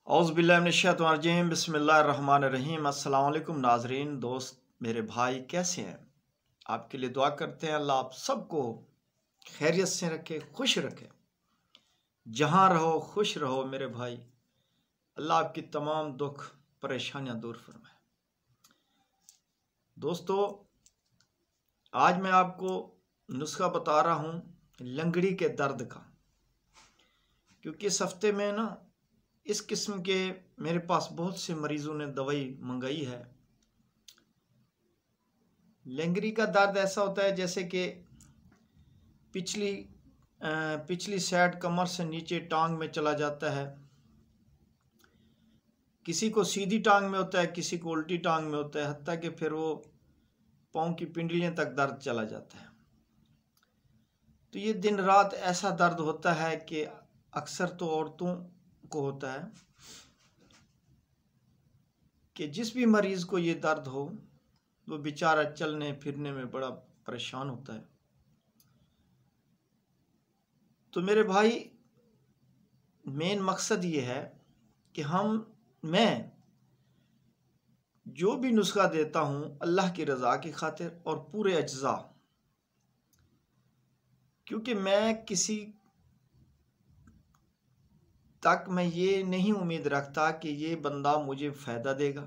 औज़ुबिल्लाहिमिनश्शैतानिर्रजीम बिस्मिल्लाहिर्रहमानिर्रहीम। अस्सलाम वालेकुम नाज़रीन, दोस्त मेरे भाई कैसे हैं? आपके लिए दुआ करते हैं अल्लाह आप सबको खैरियत से रखे, खुश रखे। जहाँ रहो खुश रहो मेरे भाई। अल्लाह आपकी तमाम दुख परेशानियाँ दूर फरमाए। दोस्तों, आज मैं आपको नुस्खा बता रहा हूँ लंगड़ी के दर्द का, क्योंकि इस हफ्ते में ना इस किस्म के मेरे पास बहुत से मरीज़ों ने दवाई मंगाई है। लंगड़ी का दर्द ऐसा होता है जैसे कि पिछली साइड कमर से नीचे टांग में चला जाता है। किसी को सीधी टांग में होता है, किसी को उल्टी टांग में होता है, हत्ता कि फिर वो पाँव की पिंडलियों तक दर्द चला जाता है। तो ये दिन रात ऐसा दर्द होता है कि अक्सर तो औरतों को होता है कि जिस भी मरीज़ को ये दर्द हो वो बेचारा चलने फिरने में बड़ा परेशान होता है। तो मेरे भाई, मेन मकसद ये है कि मैं जो भी नुस्खा देता हूँ अल्लाह की रज़ा की खातिर और पूरे अज्जा, क्योंकि मैं किसी तक मैं ये नहीं उम्मीद रखता कि ये बंदा मुझे फ़ायदा देगा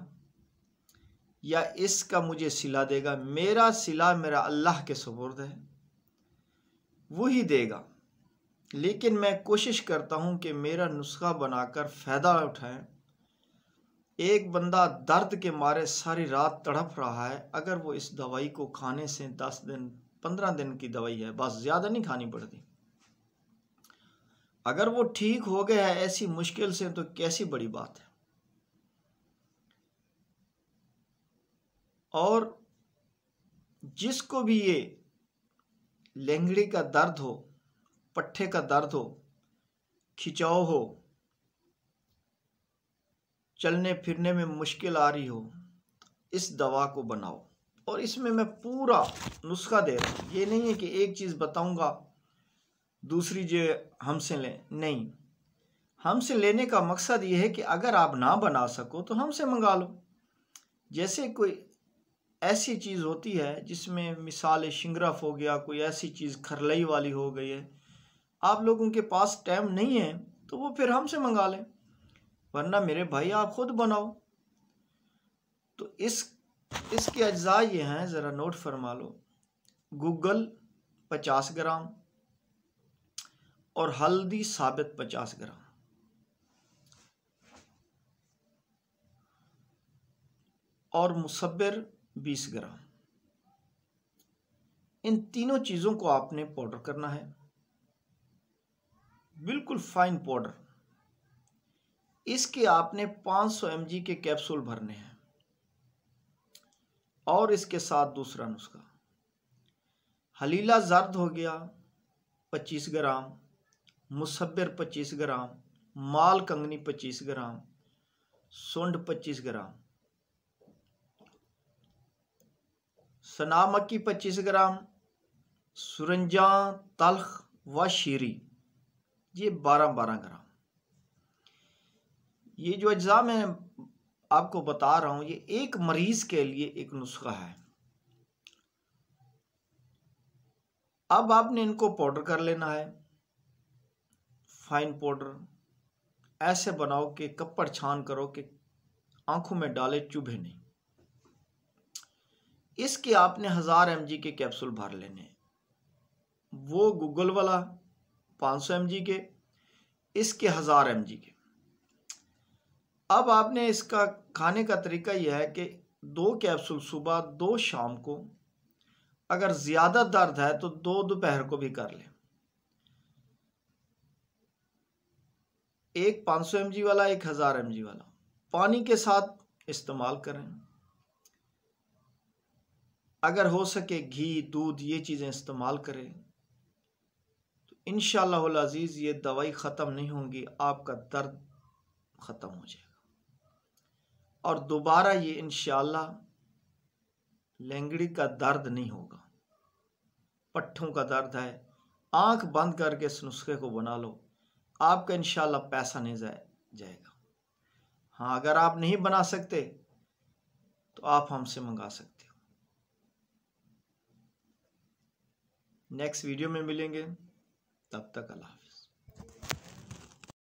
या इसका मुझे सिला देगा। मेरा सिला मेरा अल्लाह के सुपुर्द है, वही देगा। लेकिन मैं कोशिश करता हूँ कि मेरा नुस्खा बनाकर फ़ायदा उठाएं। एक बंदा दर्द के मारे सारी रात तड़प रहा है, अगर वो इस दवाई को खाने से 10 दिन 15 दिन की दवाई है, बस ज़्यादा नहीं खानी पड़ती, अगर वो ठीक हो गया है ऐसी मुश्किल से, तो कैसी बड़ी बात है। और जिसको भी ये लेंगड़ी का दर्द हो, पट्ठे का दर्द हो, खिंचाव हो, चलने फिरने में मुश्किल आ रही हो, इस दवा को बनाओ। और इसमें मैं पूरा नुस्खा दे रहा हूँ। ये नहीं है कि एक चीज़ बताऊंगा दूसरी जो हमसे लें, नहीं। हमसे लेने का मकसद ये है कि अगर आप ना बना सको तो हमसे मंगा लो। जैसे कोई ऐसी चीज़ होती है जिसमें मिसाल शिंगरफ हो गया, कोई ऐसी चीज़ खरलई वाली हो गई है, आप लोगों के पास टाइम नहीं है तो वो फिर हमसे मंगा लें, वरना मेरे भाई आप खुद बनाओ। तो इसके अज्जा ये हैं, ज़रा नोट फरमा लो। गूगल 50 ग्राम और हल्दी साबित 50 ग्राम और मुसब्बिर 20 ग्राम। इन तीनों चीज़ों को आपने पाउडर करना है, बिल्कुल फाइन पाउडर। इसके आपने 500 mg के कैप्सूल भरने हैं। और इसके साथ दूसरा नुस्खा, हलीला जर्द हो गया 25 ग्राम, मुसब्बिर 25 ग्राम, माल कंगनी 25 ग्राम, सुंड 25 ग्राम, सना मक्की 25 ग्राम, सुरंजा तल्ख व शीरी ये 12-12 ग्राम। ये जो अज्जा मैं आपको बता रहा हूँ, ये एक मरीज के लिए एक नुस्खा है। अब आपने इनको पाउडर कर लेना है, फाइन पाउडर। ऐसे बनाओ कि कपड़ छान करो कि आंखों में डाले, चुभे नहीं। इसके आपने 1000 mg के कैप्सूल भर लेने, वो गूगल वाला 500 mg के, इसके 1000 mg के। अब आपने इसका खाने का तरीका यह है कि 2 कैप्सूल सुबह, 2 शाम को। अगर ज़्यादा दर्द है तो 2 दोपहर को भी कर लें। एक 500 mg वाला, एक 1000 mg वाला, पानी के साथ इस्तेमाल करें। अगर हो सके घी, दूध, ये चीज़ें इस्तेमाल करें तो इंशाअल्लाहुल अज़ीज़ ये दवाई ख़त्म नहीं होंगी, आपका दर्द ख़त्म हो जाएगा और दोबारा ये इंशाअल्लाह लेंगड़ी का दर्द नहीं होगा। पट्ठों का दर्द है, आंख बंद करके इस नुस्खे को बना लो, आपका इंशाअल्लाह पैसा नहीं जाएगा। हाँ, अगर आप नहीं बना सकते तो आप हमसे मंगा सकते हो। नेक्स्ट वीडियो में मिलेंगे, तब तक अल्लाह हाफ़िज़।